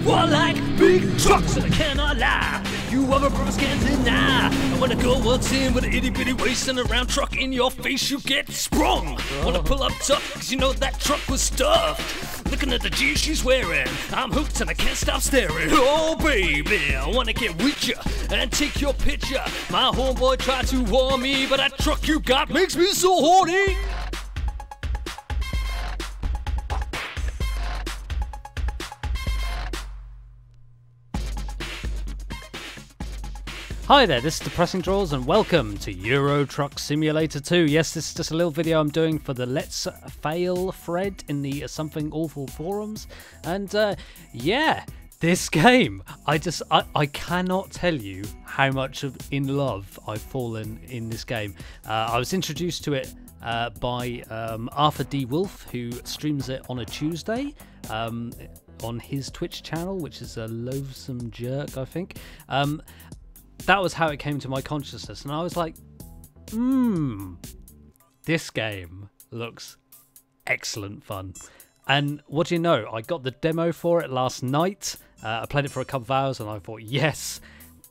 I like big trucks and I cannot lie. You other brothers can't deny. And when a girl walks in with an itty bitty waist and a round truck in your face, you get sprung. Wanna pull up tough, cause you know that truck was stuffed. Looking at the jeans she's wearing, I'm hooked and I can't stop staring. Oh baby, I wanna get with ya and take your picture. My homeboy tried to warn me, but that truck you got makes me so horny. Hi there, this is Depressing Draws and welcome to Euro Truck Simulator 2. Yes, this is just a little video I'm doing for the Let's Fail thread in the Something Awful forums. And yeah, this game, I cannot tell you how much in love I've fallen in this game. I was introduced to it by Arthur D. Wolf, who streams it on a Tuesday. On his Twitch channel, which is a Loathsome Jerk, I think. That was how it came to my consciousness, and I was like, this game looks excellent fun. And what do you know, I got the demo for it last night. I played it for a couple of hours and I thought, yes,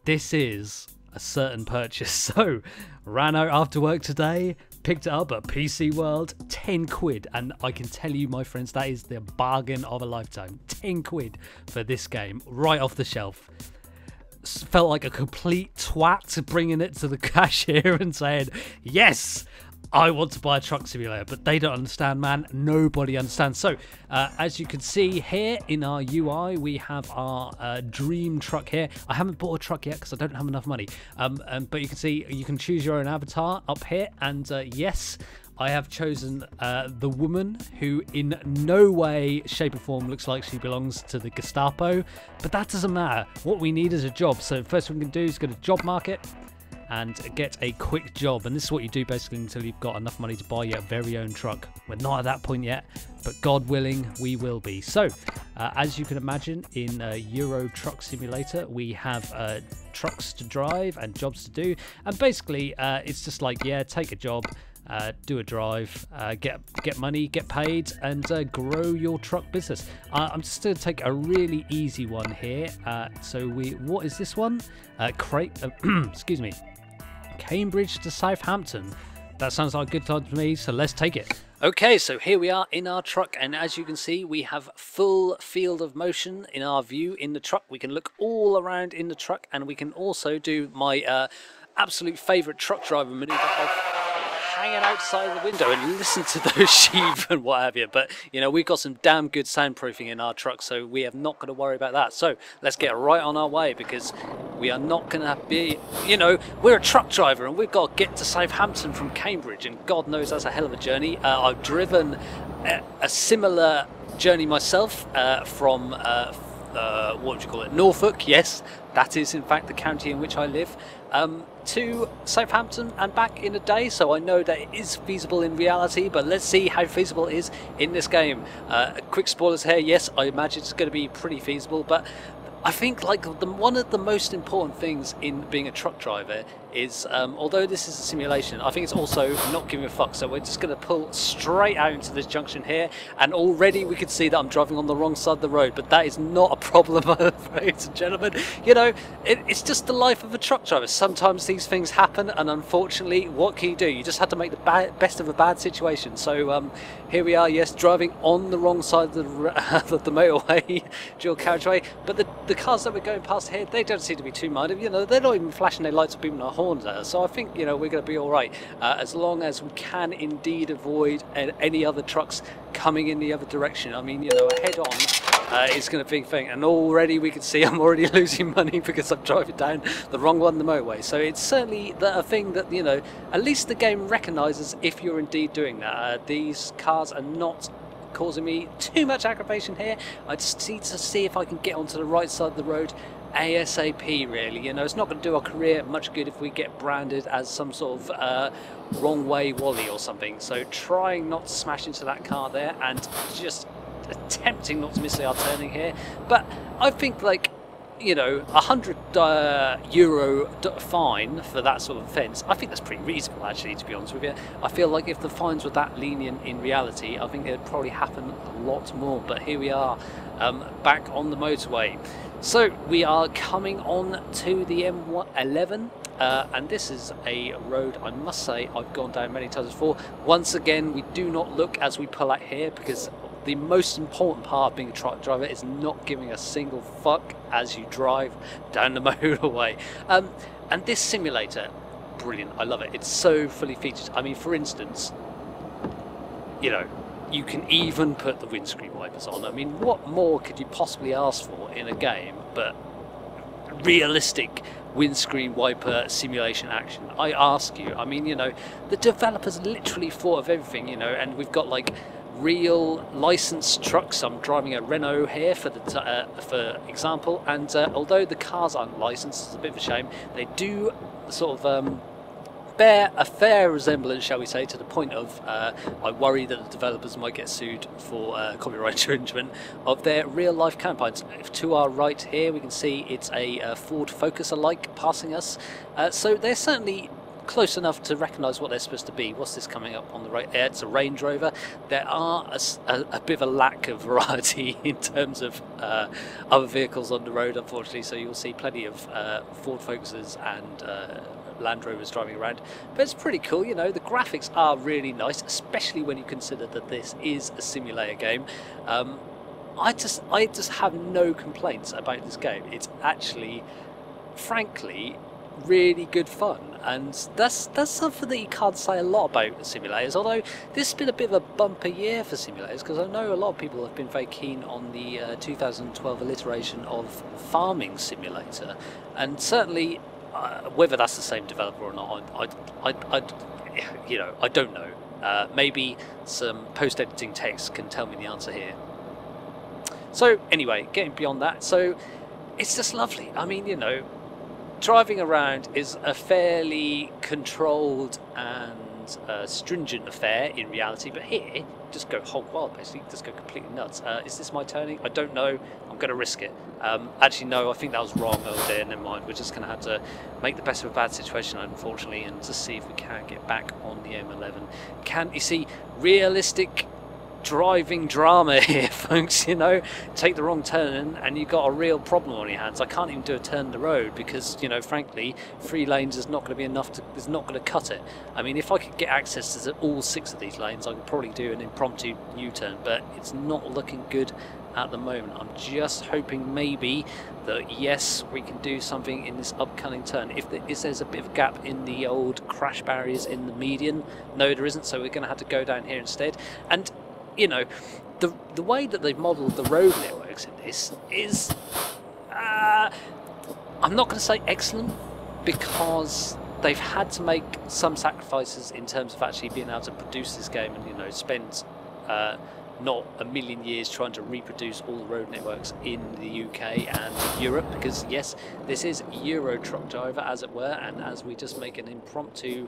this is a certain purchase. So ran out after work today, picked it up at PC World, 10 quid, and I can tell you, my friends, that is the bargain of a lifetime. 10 quid for this game right off the shelf. Felt like a complete twat bringing it to the cashier and saying, yes, I want to buy a truck simulator, but they don't understand, man. Nobody understands. So as you can see here in our UI, we have our dream truck here. I haven't bought a truck yet because I don't have enough money, but you can see you can choose your own avatar up here, and yes, I have chosen the woman who in no way, shape or form looks like she belongs to the Gestapo, but that doesn't matter. What we need is a job. So first thing we can do is go to job market and get a quick job. And this is what you do basically until you've got enough money to buy your very own truck. We're not at that point yet, but God willing, we will be. So as you can imagine, in Euro Truck Simulator, we have trucks to drive and jobs to do. And basically, it's just like, yeah, take a job, do a drive, get money, get paid, and grow your truck business. I'm just going to take a really easy one here. What is this one? Excuse me, Cambridge to Southampton. That sounds like a good time to me, so let's take it. Okay, so here we are in our truck, and as you can see, we have full field of motion in our view in the truck. We can look all around in the truck, and we can also do my absolute favourite truck driver maneuver of hanging outside the window and listen to those sheep and what have you. But you know, we've got some damn good soundproofing in our truck, so we have not got to worry about that. So let's get right on our way, because we are not going to be, you know, we're a truck driver and we've got to get to Southampton from Cambridge, and God knows that's a hell of a journey. I've driven a similar journey myself from what would you call it, Norfolk. Yes, that is in fact the county in which I live, to Southampton and back in a day, so I know that it is feasible in reality, but let's see how feasible it is in this game. Quick spoilers here, yes, I imagine it's going to be pretty feasible, but I think like one of the most important things in being a truck driver is, although this is a simulation, I think it's also not giving a fuck. So we're just going to pull straight out into this junction here, and already we can see that I'm driving on the wrong side of the road, but that is not a problem, ladies and gentlemen. You know, it's just the life of a truck driver. Sometimes these things happen, and unfortunately, what can you do? You just have to make the best of a bad situation. So here we are, yes, driving on the wrong side of the motorway, dual carriageway, but the cars that we're going past here, they don't seem to be too minded. You know, they're not even flashing their lights or beeping their horns at us. So I think, you know, we're going to be all right, as long as we can indeed avoid any other trucks coming in the other direction. I mean, you know, head on is going to be a thing, and already we can see I'm already losing money because I'm driving down the wrong one, the motorway. So it's certainly a thing that, you know, at least the game recognises if you're indeed doing that. These cars are not causing me too much aggravation here. I just need to see if I can get onto the right side of the road ASAP, really. You know, it's not going to do our career much good if we get branded as some sort of wrong way Wally or something. So trying not to smash into that car there, and just attempting not to miss our turning here. But I think, like, you know, €100 fine for that sort of offence, I think that's pretty reasonable, actually, to be honest with you. I feel like if the fines were that lenient in reality, I think it'd probably happen a lot more. But here we are, back on the motorway. So we are coming on to the M11. And this is a road, I must say, I've gone down many times before. Once again, we do not look as we pull out here, because the most important part of being a truck driver is not giving a single fuck as you drive down the motorway. And this simulator, brilliant, I love it. It's so fully featured. I mean, for instance, you know, you can even put the windscreen wipers on. I mean, what more could you possibly ask for in a game but realistic windscreen wiper simulation action? I ask you. I mean, you know, the developers literally thought of everything, you know, and we've got like real licensed trucks. I'm driving a Renault here for example, and although the cars aren't licensed, it's a bit of a shame, they do sort of bear a fair resemblance, shall we say, to the point of I worry that the developers might get sued for copyright infringement of their real life counterparts. To our right here we can see it's a Ford Focus alike passing us, so they're certainly close enough to recognise what they're supposed to be. What's this coming up on the right? It's a Range Rover. There are a bit of a lack of variety in terms of other vehicles on the road, unfortunately, so you'll see plenty of Ford Focuses and Land Rovers driving around, but it's pretty cool. You know, the graphics are really nice, especially when you consider that this is a simulator game. I just have no complaints about this game. It's actually, frankly, really good fun, and that's something that you can't say a lot about simulators, although this has been a bit of a bumper year for simulators, because I know a lot of people have been very keen on the 2012 iteration of Farming Simulator, and certainly whether that's the same developer or not, you know, I don't know. Maybe some post-editing text can tell me the answer here. So anyway, getting beyond that, so it's just lovely. I mean, you know, driving around is a fairly controlled and stringent affair in reality, but here, just go hog wild, basically, just go completely nuts. Is this my turning? I don't know. I'm going to risk it. Actually, no, I think that was wrong. Oh dear, never mind. We're just going to have to make the best of a bad situation, unfortunately, and just see if we can get back on the M11. Can you see realistic driving drama here, folks? You know, take the wrong turn and you've got a real problem on your hands. I can't even do a turn in the road because, you know, frankly, 3 lanes is not going to be enough to, is not going to cut it. I mean, if I could get access to all 6 of these lanes, I could probably do an impromptu U-turn, but it's not looking good at the moment. I'm just hoping maybe that, yes, we can do something in this upcoming turn. If there's a bit of a gap in the old crash barriers in the median, no, there isn't, so we're going to have to go down here instead. And you know, the way that they've modelled the road networks in this is, I'm not going to say excellent, because they've had to make some sacrifices in terms of actually being able to produce this game and, you know, spend not a million years trying to reproduce all the road networks in the UK and Europe, because yes, this is Euro Truck Driver, as it were, and as we just make an impromptu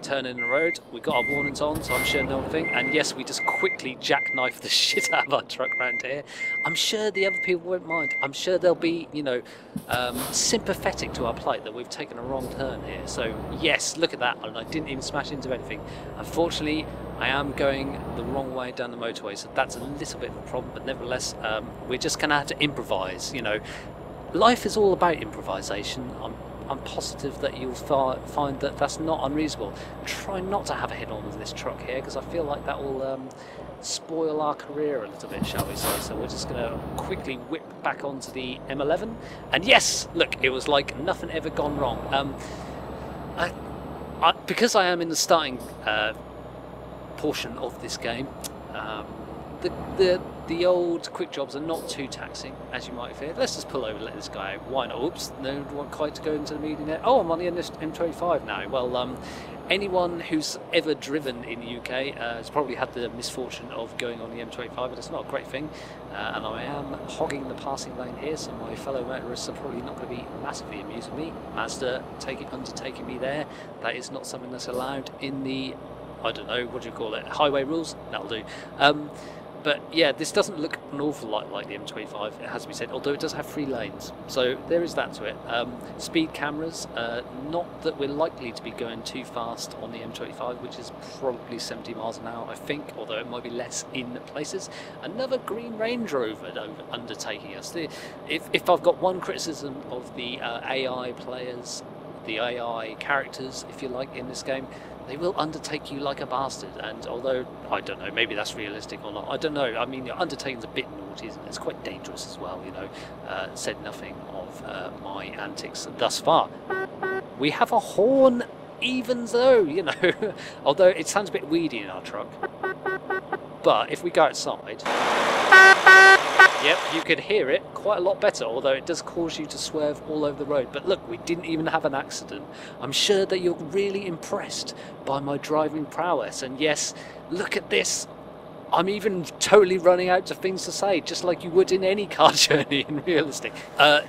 turn in the road, we got our warnings on, so I'm sure no one think, and yes, we just quickly jackknife the shit out of our truck around here. I'm sure the other people won't mind. I'm sure they'll be, you know, sympathetic to our plight that we've taken a wrong turn here. So yes, look at that, and I didn't even smash into anything. Unfortunately, I am going the wrong way down the motorway, so that's a little bit of a problem, but nevertheless, we're just going to have to improvise. You know, life is all about improvisation. I'm positive that you'll find that that's not unreasonable. Try not to have a head-on with this truck here, because I feel like that will spoil our career a little bit, shall we say. So we're just going to quickly whip back onto the M11. And yes, look, it was like nothing ever gone wrong. Because I am in the starting portion of this game, the old quick jobs are not too taxing, as you might fear. Let's just pull over and let this guy out. Why not? Oops, no one quite to go into the median there. Oh, I'm on the M25 now. Well, anyone who's ever driven in the UK has probably had the misfortune of going on the M25, but it's not a great thing. And I am hogging the passing lane here, so my fellow motorists are probably not going to be massively amused with me. Mazda undertaking me there. That is not something that's allowed in the, I don't know, what do you call it, highway rules? That'll do. But yeah, this doesn't look an awful lot like the M25, it has to be said, although it does have 3 lanes. So there is that to it. Speed cameras, not that we're likely to be going too fast on the M25, which is probably 70 miles an hour, I think, although it might be less in places. Another green Range Rover undertaking us. If I've got one criticism of the AI players, the AI characters, if you like, in this game, they will undertake you like a bastard. And although, I don't know, maybe that's realistic or not, I don't know. I mean, your undertaking's a bit naughty, isn't it? It's quite dangerous as well, you know. Said nothing of my antics thus far. We have a horn, even though, you know, although it sounds a bit weedy in our truck. But if we go outside, yep, you could hear it quite a lot better, although it does cause you to swerve all over the road. But look, we didn't even have an accident. I'm sure that you're really impressed by my driving prowess. And yes, look at this. I'm even totally running out of things to say, just like you would in any car journey in realistic.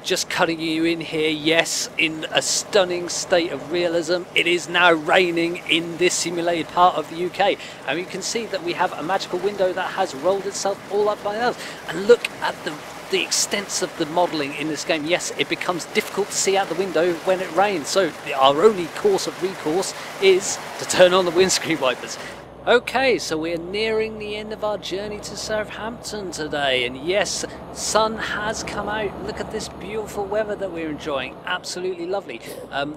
Just cutting you in here, yes, in a stunning state of realism, it is now raining in this simulated part of the UK. And you can see that we have a magical window that has rolled itself all up by us. And look at the extents of the modelling in this game. Yes, it becomes difficult to see out the window when it rains. So our only course of recourse is to turn on the windscreen wipers. Okay, so we're nearing the end of our journey to Southampton today, and yes, sun has come out. Look at this beautiful weather that we're enjoying, absolutely lovely.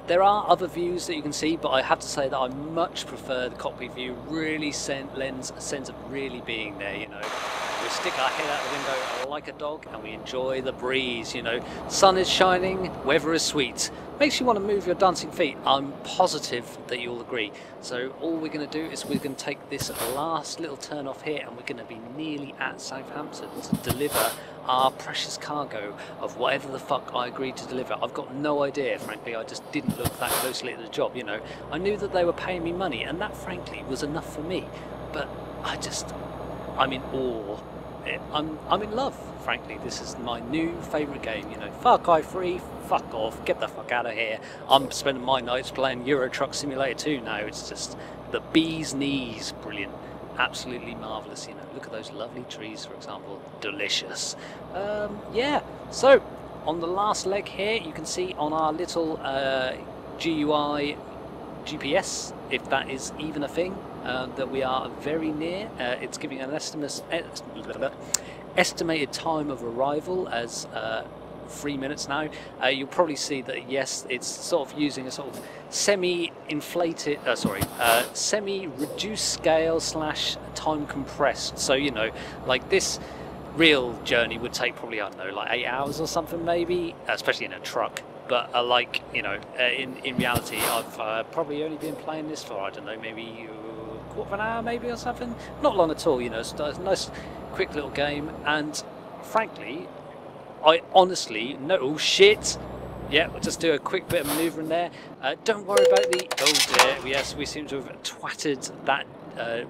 There are other views that you can see, but I have to say that I much prefer the cockpit view. Really lends a sense of really being there, you know. We stick our head out the window like a dog and we enjoy the breeze, you know. Sun is shining, weather is sweet. Makes you want to move your dancing feet. I'm positive that you'll agree. So all we're going to do is we're going to take this last little turn off here and we're going to be nearly at Southampton to deliver our precious cargo of whatever the fuck I agreed to deliver. I've got no idea, frankly. I just didn't look that closely at the job, you know. I knew that they were paying me money and that, frankly, was enough for me. But I'm in awe. I'm in love, frankly. This is my new favourite game, you know. Far Cry 3, fuck off, get the fuck out of here. I'm spending my nights playing Euro Truck Simulator 2 now. It's just the bee's knees, brilliant. Absolutely marvellous, you know. Look at those lovely trees, for example. Delicious. Yeah, so on the last leg here, you can see on our little GUI GPS, if that is even a thing, that we are very near. It's giving an estimated time of arrival as 3 minutes now. You'll probably see that yes, it's sort of using a sort of semi-inflated, semi-reduced scale / time compressed. So you know, like this real journey would take probably, I don't know, like 8 hours or something maybe, especially in a truck. But like, you know, in reality, I've probably only been playing this for, I don't know, maybe a quarter of an hour maybe or something. Not long at all, you know. It's a nice quick little game, and frankly, I honestly, oh shit, yeah, we'll just do a quick bit of manoeuvring there. Don't worry about the, oh dear, yes, we seem to have twatted that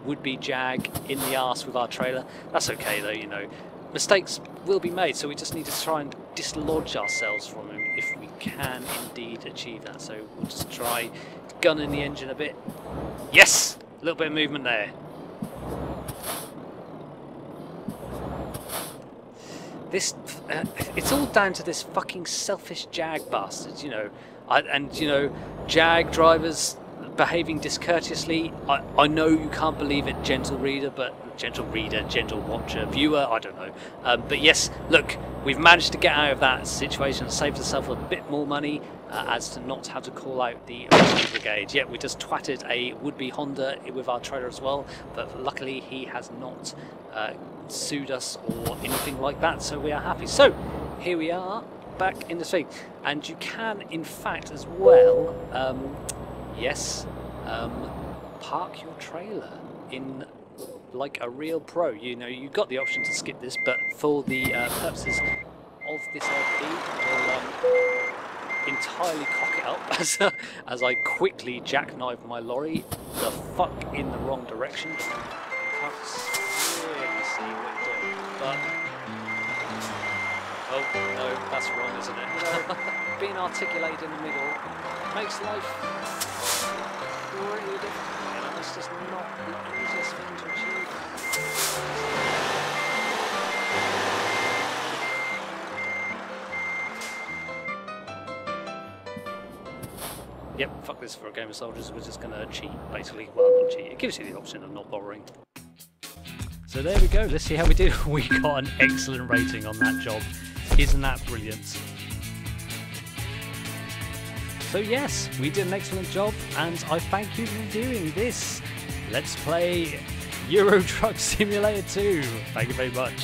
would-be Jag in the arse with our trailer. That's okay though, you know. Mistakes will be made, so we just need to try and dislodge ourselves from him if we can indeed achieve that. So we'll just try gunning the engine a bit. Yes! A little bit of movement there. This, it's all down to this fucking selfish Jag bastard, you know. And, you know, Jag drivers behaving discourteously. I know you can't believe it, gentle reader, gentle watcher, viewer, I don't know. But yes, look, we've managed to get out of that situation and saved ourselves a bit more money as to not have to call out the rescue brigade. Yeah, we just twatted a would-be Honda with our trailer as well, but luckily he has not sued us or anything like that, so we are happy. So, here we are, back in the street. And you can, in fact, as well, yes, park your trailer in like a real pro. You know, you've got the option to skip this, but for the purposes of this LP, we'll entirely cock it up as I quickly jackknife my lorry the fuck in the wrong direction. Can't really see what you're doing, but oh no, that's wrong, isn't it? You know, being articulated in the middle makes life really difficult. You know, it's just not the easiest thing to achieve. Yep, fuck this for a game of soldiers, we're just going to cheat, basically. Well, not cheat, it gives you the option of not bothering. So there we go, let's see how we do. We got an excellent rating on that job. Isn't that brilliant? So yes, we did an excellent job, and I thank you for doing this. Let's play Euro Truck Simulator 2. Thank you very much.